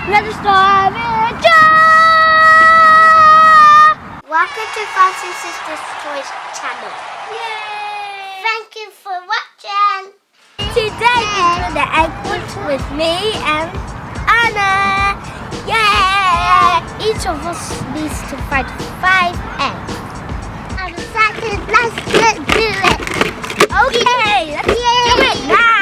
Let us start with Welcome to Fancy Sisters Toys channel. Yay! Thank you for watching. Today we're doing the egg hunt with me and Anna. Yay! Each of us needs to find 5 eggs. I'm excited. Let's do it. Okay, let's do it now.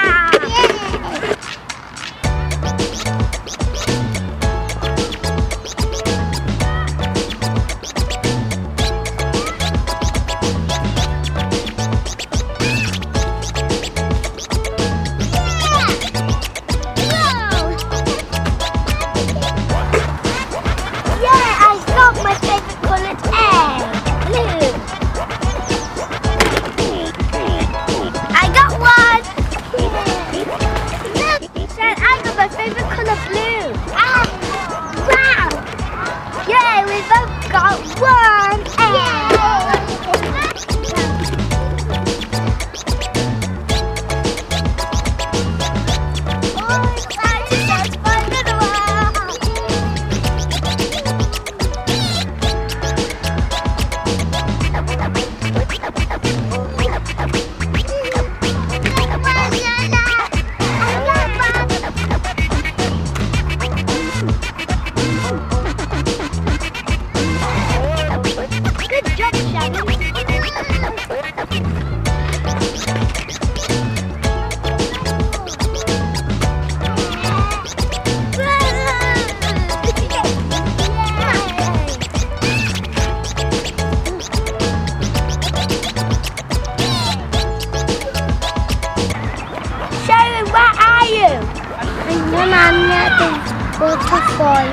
Waterfall.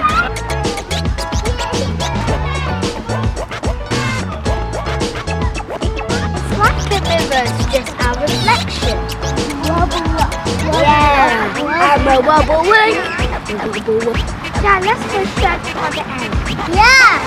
It's like the river's just our reflection. Wobble up. Yeah, I'm a wobble wing. Now let's go search for the egg. Yeah.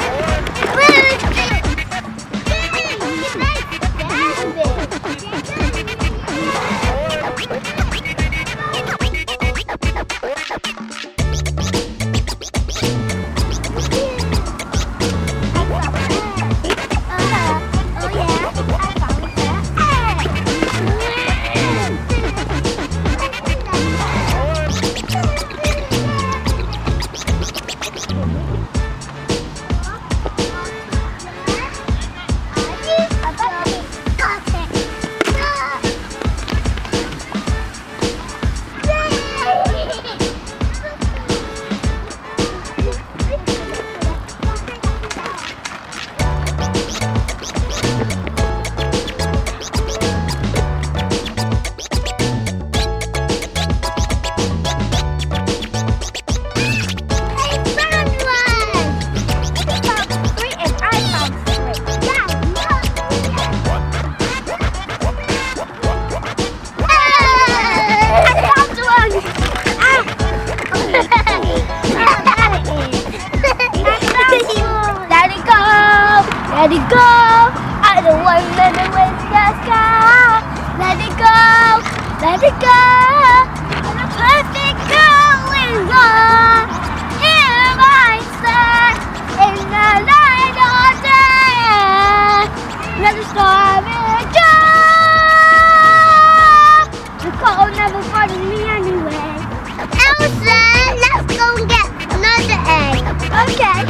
Let it go, I don't want to let it with the sky. Let it go, and a perfect going on. Here I stand in the light of day. Let the star be joy. The cold never bothers me anyway. Elsa, let's go and get another egg. Okay.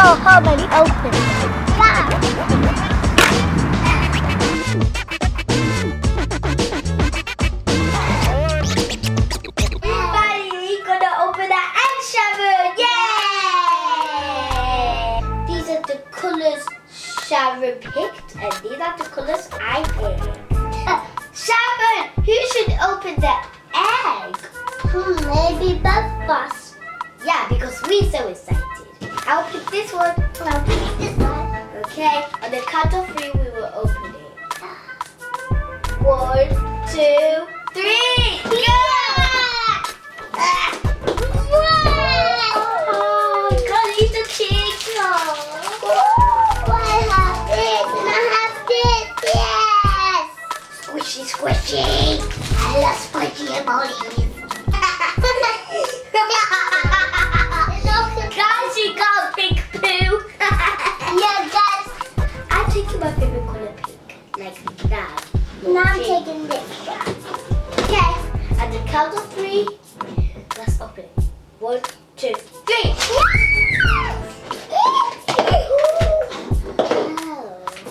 go home and open it. Yeah. Everybody gonna open the egg shower! Yay! These are the colors Sharon picked, and these are the colors I picked. Sharon, who should open the egg? Maybe both of us. Yeah, because we're so excited. I'll pick this one. I'll pick this one. Okay, on the count of 3, we will open it. 1, 2, 3, go! Oh, you can't eat the cake. I have this and I have this. Yes. Squishy, squishy. I love squishy emojis. Guys, you got pink poo. Yeah, guys. I'm taking my favorite color pink. Like that. Now I'm taking this one. Okay. At the count of 3, let's open it. 1, 2, 3.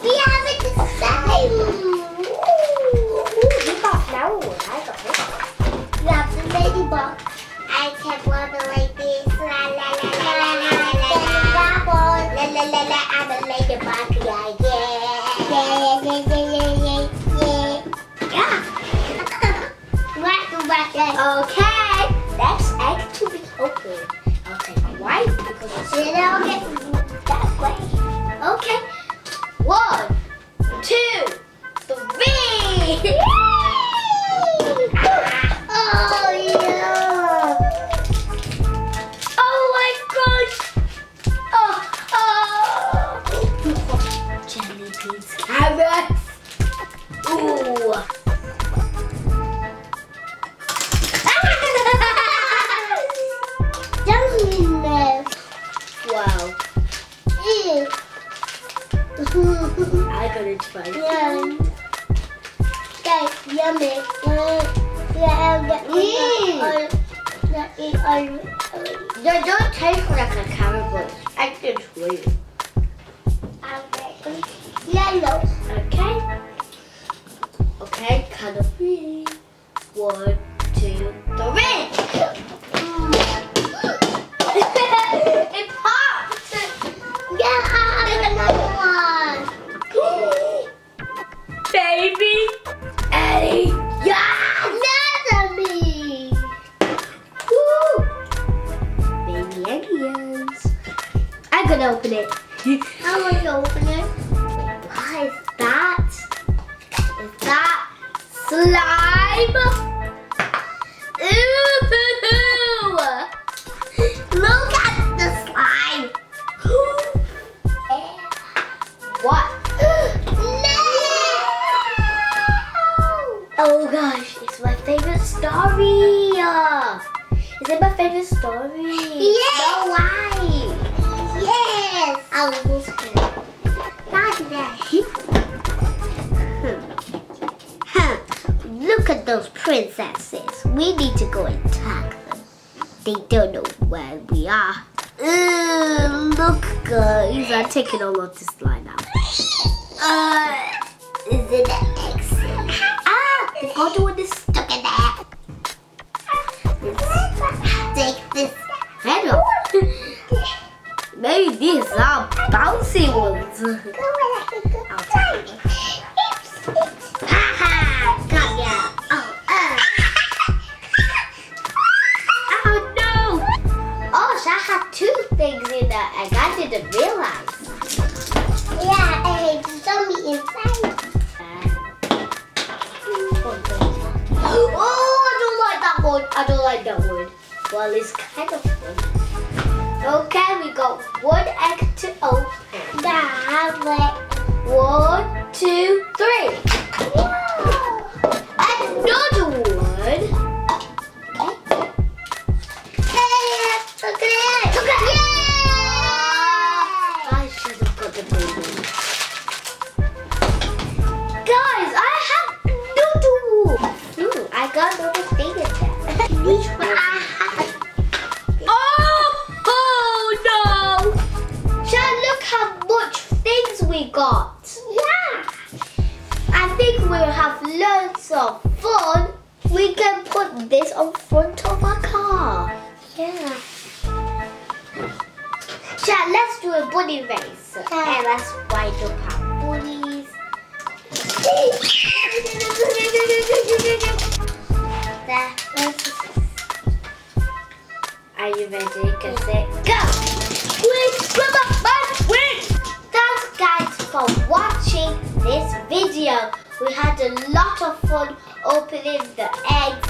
We have it the same. You got flower one. I got this. You have the ladybug. I can water like this. La la la la la la la la la la la. I'm a ladybug. Yeah yeah yeah yeah yeah yeah yeah. Okay, next egg to be opened. I'll take white because it's that way. Okay, 1, 2, 3. Oh yeah! Oh my gosh! Jelly beans, carrots. Ooh! Wow! Ew! I gotta try it. Yeah. Guys, yummy. They don't taste like a carrot, but I can sweet. Okay. Yellow. Okay. Okay, count of 3. 1, 2, 3. It popped. Yeah, another one. Baby Eddie. Yeah, another me. Woo. Baby Eddies. I'm gonna open it. How will you open it? What is that? Is that slime? Ooh! Look at the slime. What? No! Oh gosh, it's my favorite story. Is it my favorite story? Yes. No, why? Yes. I will listen. Not that. Look at those princesses. We need to go and attack them. They don't know where we are. Look, guys. I'm taking all of this slime now. Is it an exit? The photo one is stuck in there. Let's take this head off. Maybe these are bouncy ones. I'll take it. Haha! Got ya! Oh no! Oh, so I have 2 things in that egg. I didn't realize. Yeah, there's zombie inside. Oh, I don't like that one. I don't like that one. Well, it's kind of fun. Okay, we got 1 egg to open. That way. 1, 2, 3. Another one. Hey, look at it. Look at it. I should have got the big one. Guys, I have noodles. I got another thing in there. Which one? Oh no! Shut think we'll have loads of fun. We can put this on front of our car. Yeah. Chat, let's do a bunny race. And let's wind up our bunnies. There. Are you ready? Get set, go! Win! Win! Thanks guys for watching this video. We had a lot of fun opening the eggs.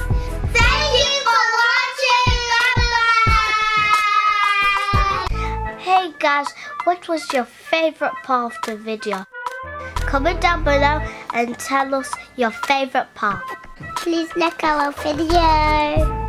Thank you for watching! Bye-bye! Hey guys, what was your favourite part of the video? Comment down below and tell us your favourite part. Please like our video.